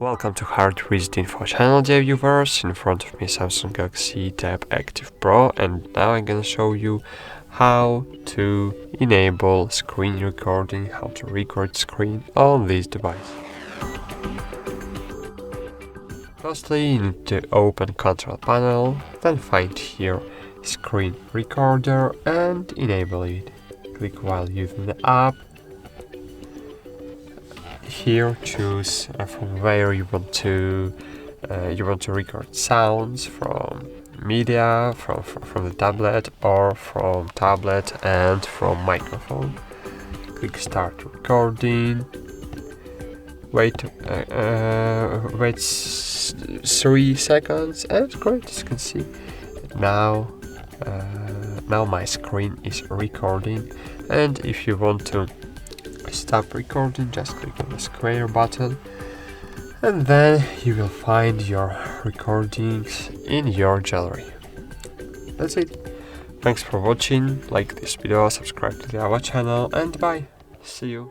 Welcome to HardReset.Info channel, dear viewers. In front of me Samsung Galaxy Tab Active Pro, and now I'm gonna show you how to enable screen recording, how to record screen on this device. Firstly, you need to open Control Panel, then find here Screen Recorder and enable it. Click while using the app. Here choose from where you want to record sounds, from media, from the tablet, or from tablet and from microphone. Click start recording. Wait 3 seconds, and great, as you can see now my screen is recording. And if you want to stop recording, just click on the square button, and then you will find your recordings in your gallery. That's it. Thanks for watching. Like this video, subscribe to our channel, and bye. See you.